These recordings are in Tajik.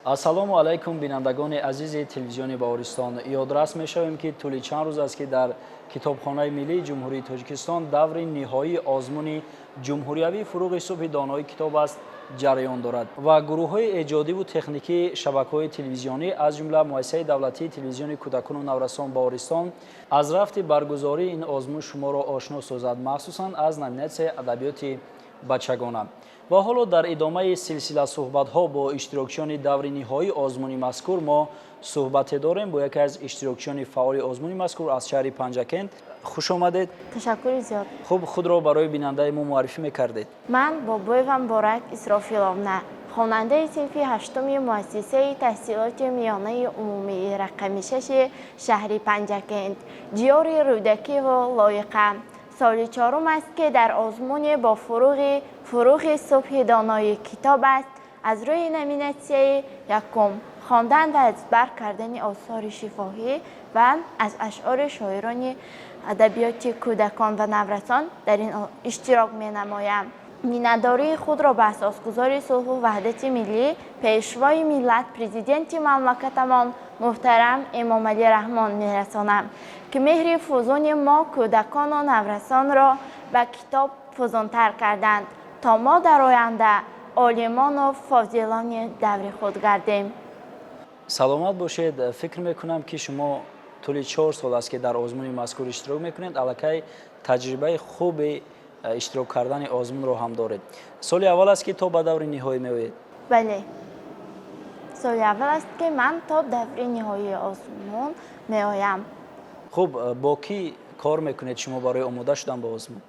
ассалому алайкум бинандагони азизи телевизиони Баҳористон. Ёдрас мешавем ки тӯли чанд рӯз аст ки дар Китобхонаи Миллии Ҷумҳурии Тоҷикистон даври ниҳоии озмуни ҷумҳуриявии фуруғи субҳи донои китоб аст ҷараён дорад ва гурӯҳҳои эҷодиву техникии шабакаҳои телевизионӣ аз ҷумла муассисаи давлатии телевизиони кӯдакону наврасон Баҳористон аз рафти баргузории ин озмун шуморо ошно созад, махсусан аз номинатсияи адабиёти бачагона. ва ҳоло дар идомаи силсила суҳбатҳо бо иштирокчиёни даври ниҳоии озмуни мазкур мо суҳбате дорем бо яке аз иштирокчиёни фаъоли озмуни мазкур аз шаҳри Панҷакент. Хуш омадед. Ташаккури зиёд. хуб, худро барои бинандаи мо муаррифӣ мекардед? Ман Бобоева Муборак Исрофиловна, хонандаи синфи ҳаштуми муассисаи таҳсилоти миёнаи умумии рақами 6 шаҳри Панҷакент, ҷиёри рӯдакӣ ва лоиқа. соли чорум аст ки дар озмуне бо фуруғи субҳи донои китоб аст. аз рӯи номинатсияи якум хондан ва азбар кардани осори шифоҳӣ ва аз ашъори шоирони адабиёти кӯдакон ва наврасон дар ин иштирок менамоям. миннатдории худро ба асосгузори сулҳу ваҳдати миллӣ, пешвои миллат, президенти мамлакатамон муҳтарам Эмомалӣ Раҳмон мерасонам, ки меҳри фузуни мо кӯдакону наврасонро ба китоб фузунтар карданд, то мо дар оянда олимону фозилони даври худ гардем. саломат бошед. фикр мекунам ки шумо тӯли 4 сол аст ки дар озмуни мазкур иштирок мекунед, аллакай таҷрибаи хуби иштирок кардани озмунро ҳам доред. соли аввал аст ки то ба даври ниҳоӣ меоед? бале, соли аввал аст ки ман то даври ниҳоии озмун меоям. хуб, бо кӣ кор мекунед шумо барои омода шудан ба озмун?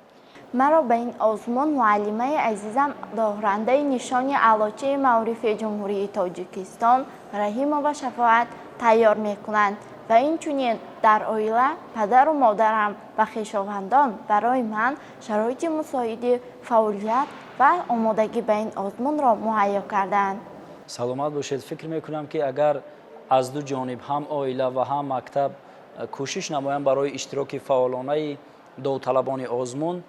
маро ба ин озмун муаллимаи азизам, дорандаи нишони аълочаи маърифи ҷумҳурии Тоҷикистон Раҳимова Шафоат тайёр мекунанд ва инчунин дар оила падару модарам ва хешовандон барои ман шароити мусоиди фаъолият ва омодагӣ ба ин озмунро муҳайё карданд. саломат бошед. фикр мекунам ки агар аз ду ҷониб ҳам оила ва ҳам мактаб кӯшиш намоянд барои иштироки фаъолонаи довталабони озмун,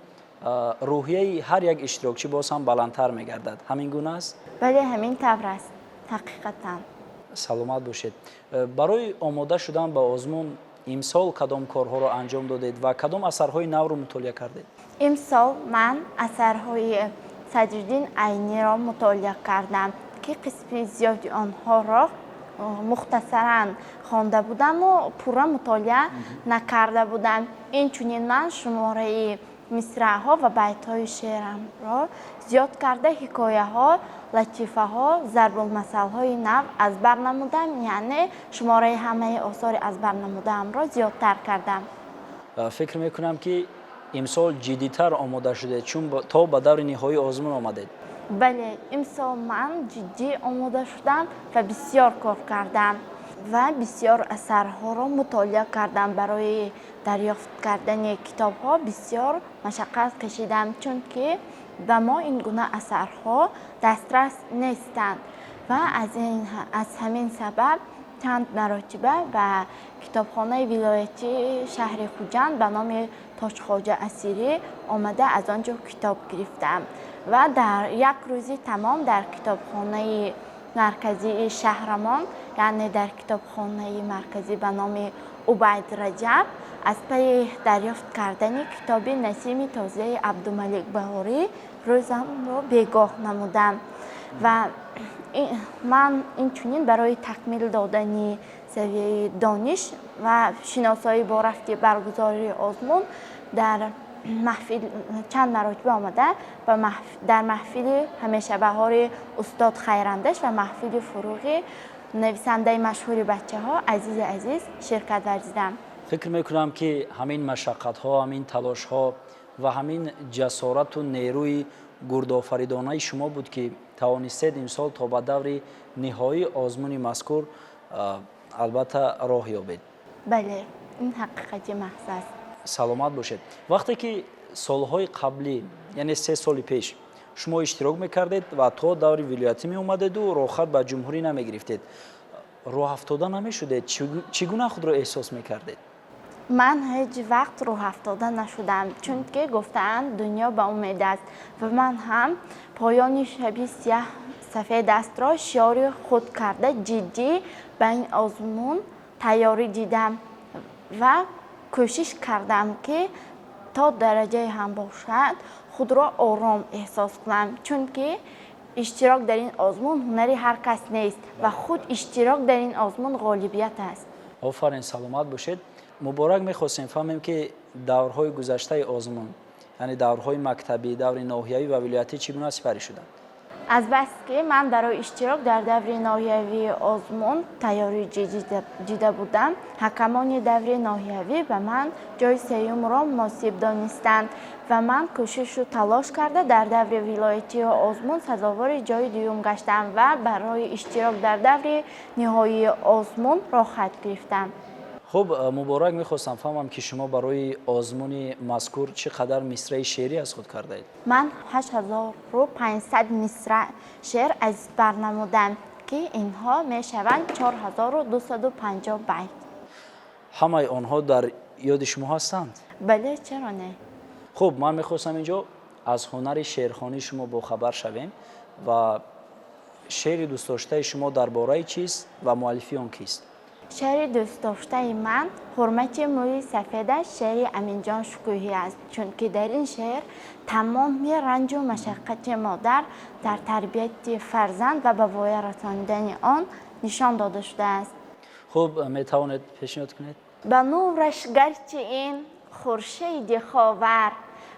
рӯҳияи ҳар як иштирокчӣ боз ҳам баландтар мегардад. ҳамин гуна аст? бале, ҳамин тавр аст. ҳақиқатан. саломат бошед. барои омода шудан ба озмун имсол кадом корҳоро анҷом додед ва кадом асарҳои навро мутолиа кардед? имсол ман асарҳои Садриддин Айниро мутолиа кардам, ки қисми зиёди онҳоро мухтасаран хонда будаму пурра мутолиа накарда будам. инчунин ман шумораи мисраъҳо ва байтҳои шеърамро зиёд карда ҳикояҳо, латифаҳо, зарбулмасалҳои нав азбар намудам, яъне шумораи ҳамаи осори азбар намудаамро зиёдтар кардам. фикр мекунам ки имсол ҷиддитар омода шудед, чун то ба даври ниҳоии озмун омадед. бале, имсол ман ҷиддӣ омода шудам ва бисёр кор кардам ва бисёр асарҳоро мутолиа кардам. барои дарёфт кардани китобҳо бисёр машаққат кашидам, чунки ба мо ин гуна асарҳо дастрас нестанд ва аз ҳамин сабаб чанд маротиба ба китобхонаи вилоятии шаҳри Хуҷанд ба номи Тоҷхоҷа Асирӣ омада аз он ҷо китоб гирифтам ва дар як рӯзи тамом дар китобхонаи марказии шаҳрамон, яъне дар китобхонаи марказӣ ба номи Убайд Раҷаб, аз пайи дарёфт кардани китоби Насими тозаи Абдумалик Баҳорӣ рӯзамро бегоҳ намудам ва ман инчунин барои такмил додани савияи дониш ва шиносоӣ бо рафти баргузории озмун дар маҳфил чанд маротиба омада дар маҳфили ҳамешабаҳори устод Хайрандаш ва маҳфили фуруғи нависандаи машҳури бачаҳо Азизи Азиз ширкат варзидам. фикр мекунам ки ҳамин машаққатҳо, ҳамин талошҳо ва ҳамин ҷасорату нерӯи гурдофаридонаи шумо буд ки тавонистед имсол то ба даври ниҳоии озмуни мазкур албатта роҳ ёбед. бале, ин ҳақиқати маҳз аст. саломат бошед. вақте ки солҳои қаблӣ, яъне 3 соли пеш шумо иштирок мекардед ва то даври вилоятӣ меомадеду рохат ба ҷумҳурӣ намегирифтед, роҳафтода намешудед? чӣ гуна худро эҳсос мекардед? ман ҳеҷ вақт роҳафтода нашудам, чунки гуфтаанд дунё ба умед аст ва ман ҳам поёни шаби سفید است را شعار خود کرده جدی به این آزمون تیاری دیدم و کوشش کردم که تا درجه هم باشد خود را آرام احساس کنم، چون که اشتراک در این آزمون هنری هر کس نیست و خود اشتراک در این آزمون غالبیت است. آفرین، سلامت باشید. مبارک. میخواستیم فهمیم که دورهای گذشته آزمون، یعنی دورهای مکتبی، دور ناحیوی و ولایتی چگونه سپری شدند؟ از بس که من برای اشتراک در دور ناحیوی آزمون تیاری جدی دیده بودم، حکمان دور ناحیوی به من جای سوم را مناسب دانستند و من کوشش و تلاش کرده در دور ولایتی آزمون سزاوار جای دوم گشتم و برای اشتراک در دور نهایی آزمون راه خط گرفتم. خب مبارک. میخواستم فهمم که شما برای آزمون مذکور چقدر مصرع شعری از خود کرده اید؟ من 8500 مصرع شعر از برنمودم که اینها می شوند 4250 بیت. همه آنها در یاد شما هستند؟ بله، چرا نه؟ خب من میخواستم اینجا از هنر شعرخوانی شما با خبر شویم و شعر دوست داشته شما درباره چیست و مؤلفی آن کیست؟ شعر دوست داشته من حرمت موی سفیدش شعر امینجان شکوهی است، چون که در این شعر تمام رنج و مشقت مادر در تربیت فرزند و به وای رساندن آن نشان داده شده است. خب میتوانید پیشنهاد کنید؟ به نورش گرچه این خورشید خاور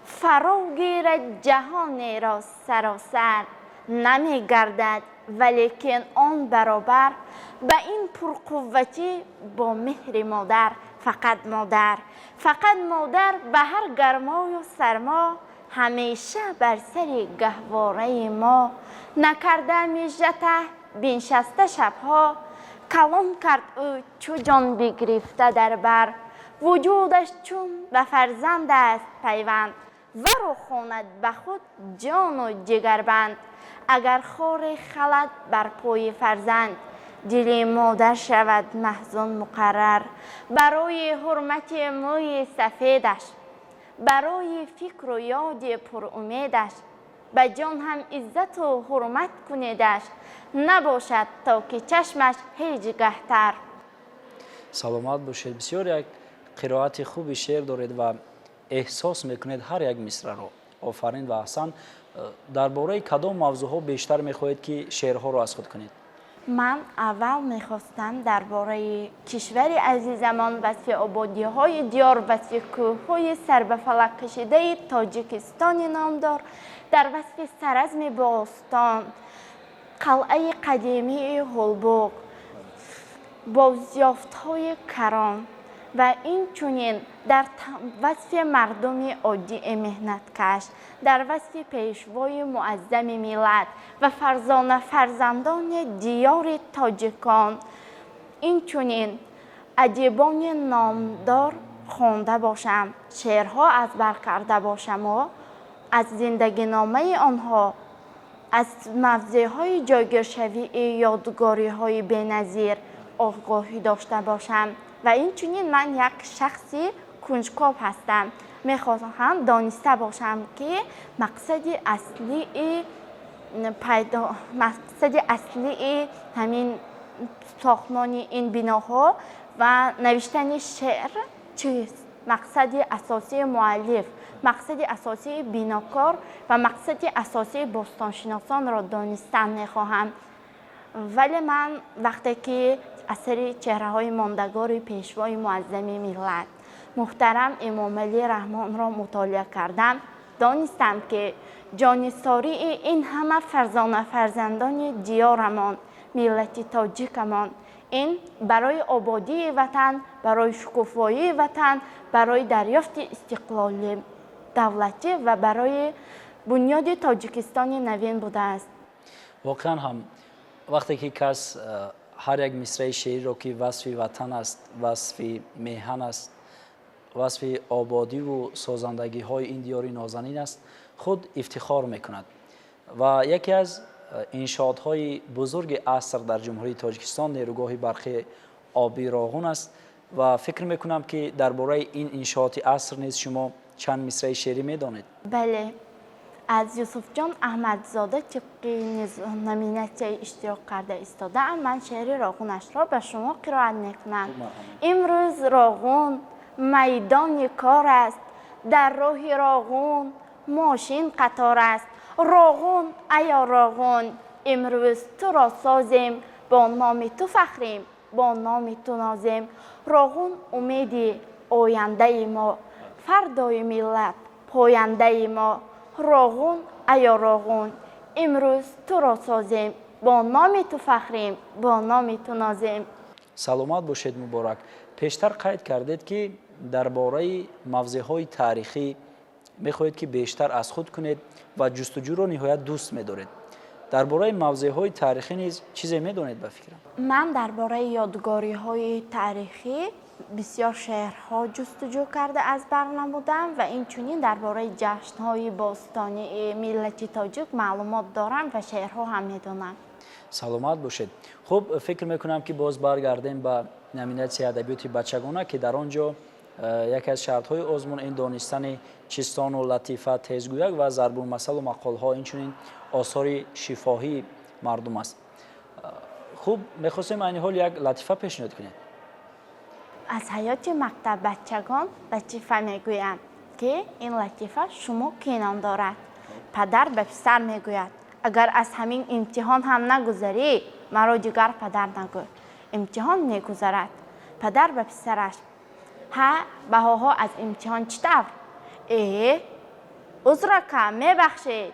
فرا گیرد جهان را سراسر، نمی گردد ولیکن آن برابر به این پرقوتی با مهر مادر. فقط مادر به هر گرما و سرما همیشه بر سر گهواره ما. نکرده میژته بنشسته شبها کلام کرد او چو جان بگرفته در بر. وجودش چون به فرزند است پیوند ورو خواند به خود جان و جگربند. اگر خار خلد بر پای فرزند دل مادر شود محزون مقرر. برای حرمت موی سفیدش، برای فکر و یاد پر امیدش، به جان هم عزت و حرمت کنیدش، نباشد تا که چشمش هیچ گهتر. سلامت باشید. بسیار یک قرائت خوبی شعر دارید و احساس میکنید هر یک مصرع را. آفرین و احسن. درباره کدام موضوعها بیشتر میخواهید که شعرها را از خود کنید؟ من اول میخواستم درباره کشور عزیزمان، وصف آبادی‌های دیار، وصف کوه‌های سر به فلک کشیده تاجیکستان نامدار، در وصف سرزم باستان، قلعه قدیمی هولبوک، بازیافت‌های کران و این چنین در وصف مردم عادی مهنتکش، در وصف پیشوای معظم ملت و فرزندان دیار تاجیکان، این چنین ادیبان نامدار خوانده باشم، شعرها از بر کرده باشم و از زندگی نامه آنها، از موضوعهای جایگیرشوی یادگاری‌های بی‌نظیر آگاهی داشته باشم. و این چنین من یک شخصی کنجکاو هستم. میخواهم دانسته باشم که مقصد اصلی همین ساختمان این بناها و نوشتن شعر چیست؟ مقصد اساسی مؤلف، مقصد اساسی بیناکار و مقصد اساسی باستانشناسان را دانستن میخواهم. ولی من وقتی که اثر چهره‌های ماندگار پیشوای معظم ملت محترم امام علی رحمان را مطالعه کردم، دانستم که جانثاری این همه فرزندان دیارمان، ملت تاجیکمان، این برای آبادی وطن، برای شکوفایی وطن، برای دریافت استقلال دولتی و برای بنیاد تاجیکستان نوین بوده است. واقعا هم وقتی که کس هر یک مصرع شعری را که وصف وطن است، وصف میهن است، وصف آبادی و سازندگی های این دیار نازنین است، خود افتخار میکند. و یکی از انشاءاتهای بزرگ عصر در جمهوری تاجیکستان نیروگاه برقی آبی راغون است و فکر میکنم که درباره این انشاءات عصر نیز شما چند مصرع شعری میدانید. بله، аз Юсуфҷон Аҳмадзода тибқи номинатсияи иштирок карда истодаам. Ман шеъри Роғунашро ба шумо қироат мекунам. Имрӯз Роғун майдони кор аст, дар роҳи Роғун мошин қатор аст. Роғун аё Роғун, имрӯз туро созем, бо номи ту фахрем, бо номи ту нозем. Роғун умеди ояндаи мо, фардои миллат пояндаи мо. Роғун аё Роғун, имрӯз туро созем, бо номи ту фахрем, бо номи ту нозем. саломат бошед муборак. пештар қайд кардед ки дар бораи мавзеъҳои таърихӣ мехоҳед ки бештар аз худ кунед ва ҷустуҷӯро ниҳоят дӯст медоред. дар бораи мавзеъҳои таърихӣ низ чизе медонед ба фикрам? Ман дар бораи ёдгориҳои таърихӣ бисёр шеърҳо ҷустуҷӯ карда аз бар намудам ва инчунин дар бораи ҷашнҳои бостонии миллати тоҷик маълумот дорам ва шеърҳо ҳам медонам. саломат бошед. хуб, фикр мекунам ки боз баргардем ба номинатсияи адабиёти бачагона ки дар он ҷо яке аз шартҳои озмун ин донистани чистону латифа, тезгӯяк ва зарбулмасалу мақолҳо, инчунин осори шифоҳии мардум аст. хуб, мехостем айни ҳол як латифа пешниҳод кунед. аз ҳаёти мактаб бачагон латифа мегӯям ки ин латифа шумо кинон дорад. Падар ба писар мегӯяд: агар аз ҳамин имтиҳон ҳам нагузарӣ, маро дигар падар нагӯ. имтиҳон мегузарад. Падар ба писараш: ҳа, баҳоҳо аз имтиҳон чӣ тавр? узрака, мебахшед,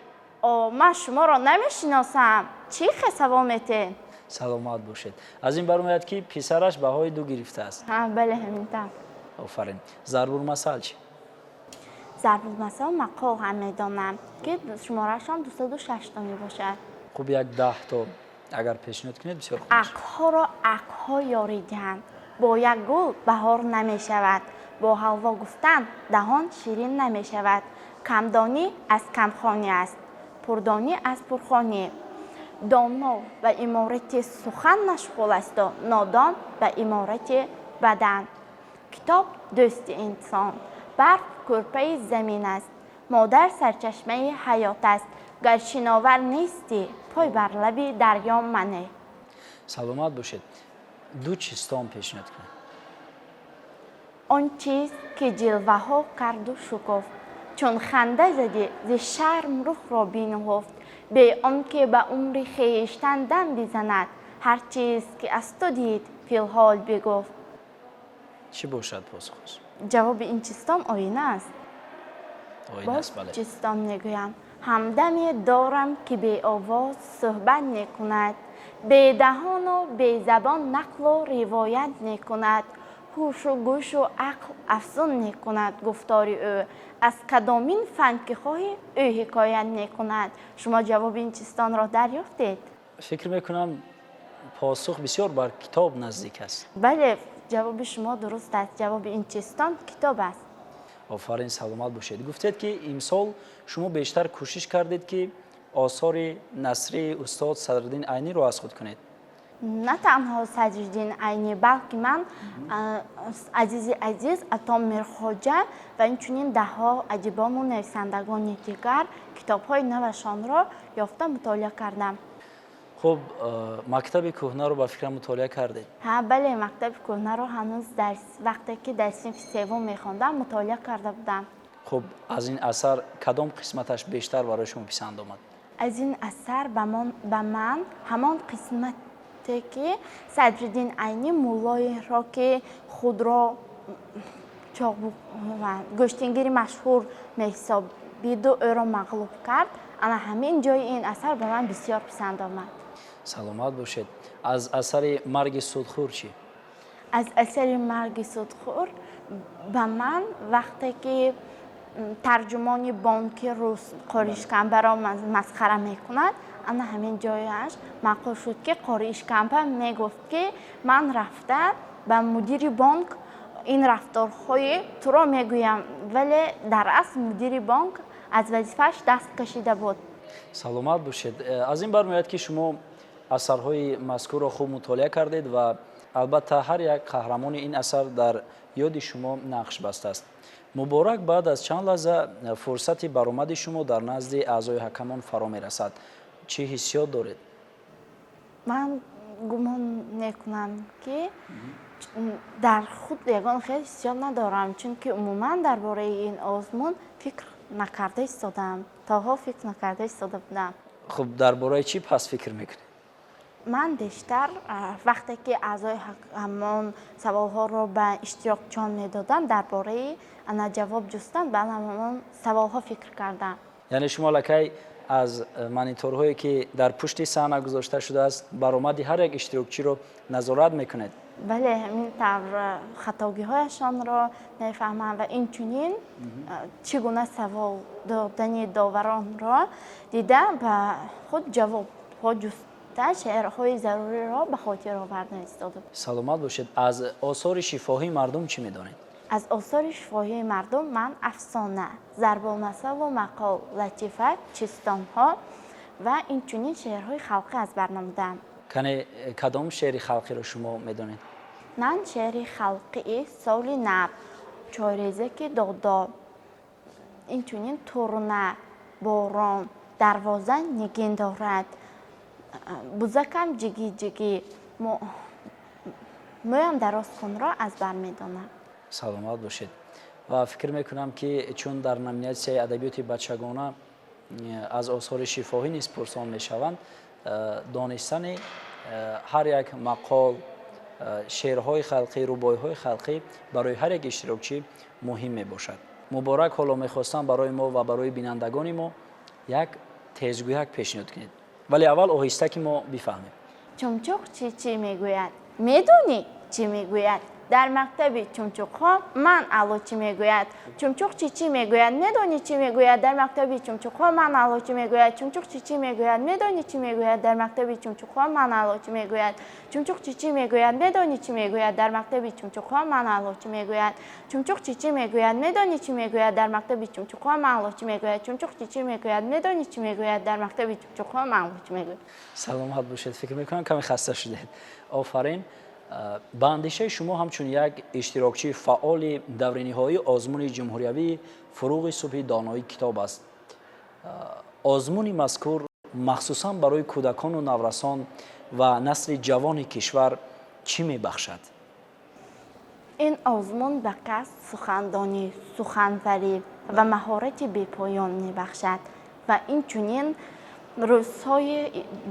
ман шуморо намешиносам, чӣ хесаво метен? саломат бошед. аз ин баромаяд ки писараш баҳои ду гирифтааст. бале ҳамин тавр. офарин. зарбулмасал чӣ? зарбулмасал мақол ҳам медонам ки шуморашон 206 мебошад. хуб, як 10 то агар пешниҳод кунед бисёр хуб. акҳоро акҳо ёридиҳанд, бо як гул баҳор намешавад, бо ҳалво гуфтан даҳон ширин намешавад. камдонӣ аз камхонӣ аст, пурдонӣ аз пурхонӣ. доно ба иморати сухан машғул асту, нодон ба иморати бадан. китоб дӯсти инсон, барф кӯрпаи замин аст, модар сарчашмаи ҳаёт аст. гар шиновар нестӣ, пой бар лаби дарё мане. саломат бошед. ду чистон пешниҳод кунед. он чиз ки ҷилваҳо карду шукуфт, чун ханда задӣ зи шарм рухро бинҳуфт. бе он ки ба умри хештан дам бизанад, ҳар чиз ки аз ту дид филҳол бигуфт. чӣ бошад посухаш? ҷавоби ин чистон оина аст. оина боз аст, бале. чистон мегӯям: ҳамдаме дорам ки беовоз суҳбат мекунад, бедаҳону безабон нақлу ривоят мекунад. ҳушу гӯшу ақл афзун мекунад гуфтори ӯ, аз кадомин фан ки хоҳӣ ӯ ҳикоят мекунад. шумо ҷавоби ин чистонро дарёфтед? фикр мекунам посух бисёр бар китоб наздик аст. бале, ҷавоби шумо дуруст аст. ҷавоби ин чистон китоб аст. офарин, саломат бошед. гуфтед ки имсол шумо бештар кӯшиш кардед ки осори насрии устод Садриддин Айниро аз худ кунед. на танҳо Садриддин Айнӣ, балки ман азизи азиз Ато Мирхоҷа ва инчунин даҳҳо адибону нависандагони дигар китобҳои навашонро ёфта мутолиа кардам. хуб, мактаби кӯҳнаро ба фикрам мутолиа кардед? бале, мактаби кӯҳнаро ҳанӯз вақте ки дар синфи севум мехондам мутолиа карда будам. хуб, аз ин асар кадом қисматаш бештар барои шумо писанд омад? аз ин асар ба ман ҳамон қисмате ки Садриддин Айнӣ муллоеро ки худро гӯштингири машҳур меҳисобиду ӯро мағлуб кард, ана ҳамин ҷои ин асар ба ман бисёр писанд омад. саломат бошед. аз асари марги судхӯр чӣ? аз асари марги судхӯр ба ман вақте ки тарҷумони бонки рус Қори Ишкамбаро масхара мекунад, ана ҳамин ҷояш маъқул шуд ки Қори Ишкамбар мегуфт ки ман рафта ба мудири бонк ин рафторҳои туро мегӯям, вале дар асл мудири бонк аз вазифааш даст кашида буд. саломат бошед. аз ин бармеояд ки шумо асарҳои мазкурро хуб мутолиа кардед ва албатта ҳар як қаҳрамони ин асар дар ёди шумо нақш бастааст. муборак. Баъд аз чанд лаҳза фурсати баромади шумо дар назди аъзои ҳакамон фаро мерасад. чӣ ҳиссиёт доред? ман гумон мекунам ки дар худ ягон хел ҳиссиёт надорам, чунки умуман дар бораи ин озмун фикр накарда истодам. Таҳо фикр накарда истода будам. хуб дар бораи чӣ пас фикр мекунед? ман бештар вақте ки аъзои ҳамон саволҳоро ба иштирокчиён медодам, дар бораи ана ҷавоб ҷустан ба ҳамон саволҳо фикр кардам. яъне шумо лакай аз мониторҳое ки дар пушти саҳна гузошта шудааст баромади ҳар як иштирокчиро назорат мекунед? бале ҳамин тавр хатогиҳояшонро мефаҳмам ва инчунин чӣ гуна савол додани доваронро дида ба худ ҷавобҳо ҷуста шеърҳои заруриро ба хотир овардан истода. саломат бошед. аз осори шифоҳии мардум чӣ медонед? аз осори шифоҳии мардум ман афсона, зарбулмасалу мақол, латифа, чистонҳо ва инчунин шеърҳои халқӣ аз бар намудам. кане кадом шеъри халқиро шумо медонед? ман шеъри халқии соли нав, чойрезаки додо, инчунин турна, борон, дарвоза нигин дорад, бузакам ҷиги ҷиги, мӯям дарозкунро аз бар медонам. саломат бошед. ва фикр мекунам ки чун дар номинатсияи адабиёти бачагона аз осори шифоҳӣ низ пурсон мешаванд, донистани ҳар як мақол, шеърҳои халқӣ, рубоиҳои халқӣ барои ҳар як иштирокчӣ муҳим мебошад. муборак, ҳоло мехостам барои мо ва барои бинандагони мо як тезгӯяк пешниҳод кунед, вале аввал оҳиста ки мо бифаҳмем. чумчуқ чӣ мегӯяд? медонӣ чӣ мегӯяд? дар мактаби чумчуқҳо ман аъло чӣ мегӯяд? чумчуқ чӣ мегӯяд? медонӣ чӣ мегӯяд? дар мактаби чумчуқҳо ман аъло чӣ мегӯяд? чумчуқ чӣ мегӯяд? медонӣ чӣ мегӯяд? дар мактаби чумчуқҳо ман аъло чӣ мегӯяд? чумчуқ чӣ мегӯяд? медонӣ чӣ мегӯяд? дар мактаби чумчуқҳо ман аъло чӣ мегӯяд? чумчуқ чӣ мегӯяд? медонӣ чӣ мегӯяд? дар мактаби чумчуқҳо ман аъло чӣ мегӯяд? чумчуқ чӣ мегӯяд? медонӣ чӣ мегӯяд? дар мактаби чумчуқҳо ман аъло чӣ мегӯяд? саломат бошед. фикр мекунам каме хаста шудед. офарин. ба андешаи шумо ҳамчун як иштирокчии фаъоли даври ниҳоии озмуни ҷумҳуриявии фуруғи субҳи доноӣ китоб аст. озмуни мазкур махсусан барои кӯдакону наврасон ва насли ҷавони кишвар чӣ мебахшад? ин озмун ба кас сухандонӣ, суханварӣ ва маҳорати бепоён мебахшад ва инчунин рӯзҳои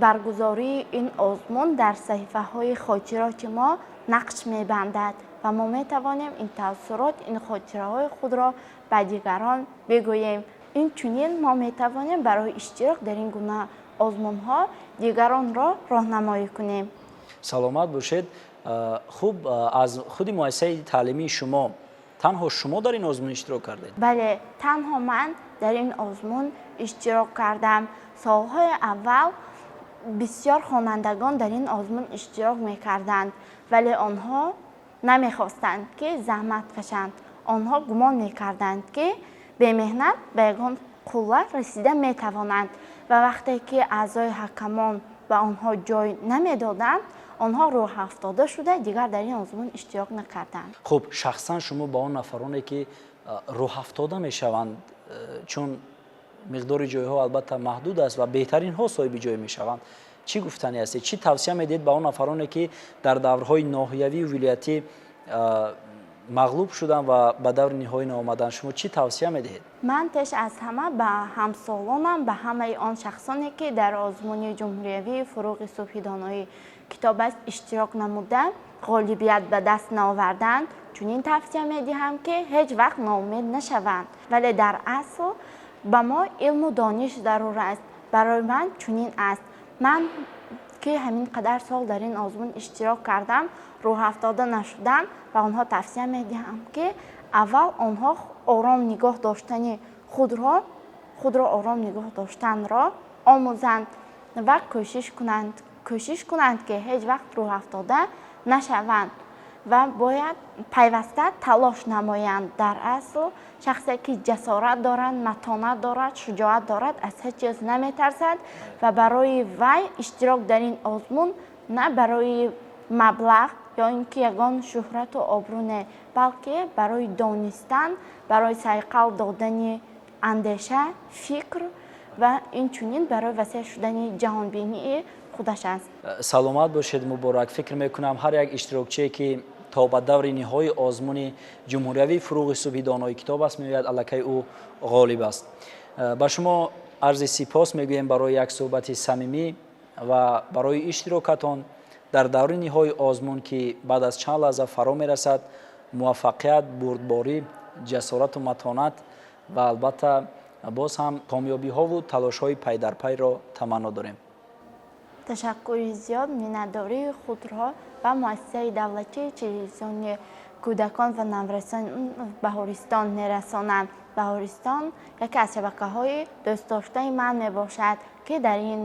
баргузории ин озмун дар саҳифаҳои хотироти мо нақш мебандад ва мо метавонем ин таассурот, ин хотираҳои худро ба дигарон бигӯем. инчунин мо метавонем барои иштирок дар ин гуна озмунҳо дигаронро роҳнамоӣ кунем. саломат бошед. хуб, аз худи муассисаи таълимии шумо танҳо шумо дар ин озмун иштирок кардед? бале, танҳо ман дар ин озмун иштирок кардам. солҳои аввал бисёр хонандагон дар ин озмун иштирок мекарданд, вале онҳо намехостанд ки заҳмат кашанд. онҳо гумон мекарданд ки бемеҳнат ба ягон қулла расида метавонанд ва вақте ки аъзои ҳакамон ба онҳо ҷой намедоданд, онҳо рӯҳафтода шуда дигар дар ин озмун иштирок накарданд. хуб, шахсан шумо ба он нафароне ки рӯҳафтода мешаванд, чун миқдори ҷойҳо албатта маҳдуд аст ва беҳтаринҳо соҳиби ҷой мешаванд, чӣ гуфтанӣ ҳастед? чӣ тавсия медиҳед ба он нафароне ки дар даврҳои ноҳиявию вилоятӣ мағлуб шуданд ва ба даври ниҳоӣ наомаданд? шумо чӣ тавсия медиҳед? ман пеш аз ҳама ба ҳамсолонам, ба ҳамаи он шахсоне ки дар озмуни ҷумҳуриявии фуруғи субҳи доноӣ китоб аст иштирок намуда ғолибият ба даст наоварданд, чунин тавсия медиҳам ки ҳеҷ вақт ноумед нашаванд, вале дар асл ба мо илму дониш зарур аст. барои ман чунин аст. ман ки ҳамин қадар сол дар ин озмун иштирок кардам, рӯҳафтода нашудам, ба онҳо тавсия медиҳам ки аввал онҳо ором нигоҳ доштани худро ором нигоҳ доштанро омӯзанд ва кӯшиш кунанд ки ҳеҷ вақт рӯҳафтода нашаванд ва бояд пайваста талош намоянд. дар асл шахсе ки ҷасорат дорад, матонат дорад, шуҷоат дорад, аз ҳеҷ чиз наметарсад ва барои вай иштирок дар ин озмун на барои маблағ, ё ин ки ягон шӯҳрату обрӯ не, балки барои донистан, барои сайқал додани андеша, фикр ва инчунин барои васеъ шудани ҷаҳонбинии худаш аст. саломат бошед муборак. фикр мекунам ҳар як иштирокчие ки то ба даври ниҳои озмуни ҷумҳуриявии фуруғи субҳи донои китоб аст меояд, аллакай ӯ ғолиб аст. ба шумо арзи сипос мегӯем барои як суҳбати самимӣ ва барои иштирокатон дар даври ниҳои озмун ки баъд аз чанд лаҳза фаро мерасад. муваффақият, бурдборӣ, ҷасорату матонат ва албатта боз ҳам комёбиҳову талошҳои пайдарпайро таманно дорем. ташаккури зиёд миннатдории худро ба муассисаи давлатии телевизиони кӯдакон ва наврасон Баҳористон мерасонам. Баҳористон яке аз шабакаҳои дӯстдоштаи ман мебошад, ки дар ин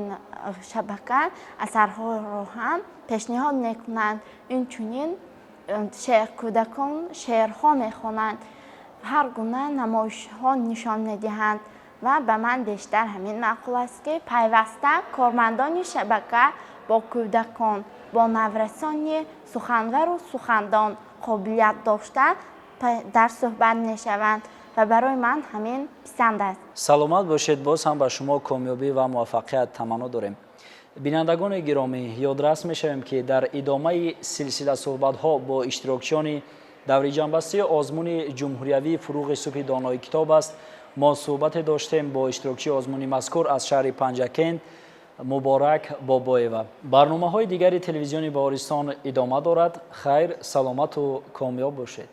шабака асарҳоро ҳам пешниҳод мекунанд. Инчунин кӯдакон шеърҳо мехонанд, ҳар гуна намоишҳо нишон медиҳанд ва ба ман бештар ҳамин маъқул аст, ки пайваста кормандони шабака бо кӯдакон, бо наврасони суханвару сухандон қобилият дошта дар суҳбат мешаванд ва барои ман ҳамин писанд аст. саломат бошед. боз ҳам ба шумо комёбӣ ва муваффақият таманно дорем. бинандагони гиромӣ, ёдрас мешавем ки дар идомаи силсила суҳбатҳо бо иштирокчиёни даври ҷанбастии озмуни ҷумҳуриявии фуруғи субҳи донои китоб аст. мо суҳбате доштем бо иштирокчии озмуни мазкур аз шаҳри Панҷакент, Муборак Бобоева. барномаҳои дигари телевизиони Баҳористон идома дорад. хайр, саломату комёб бошед.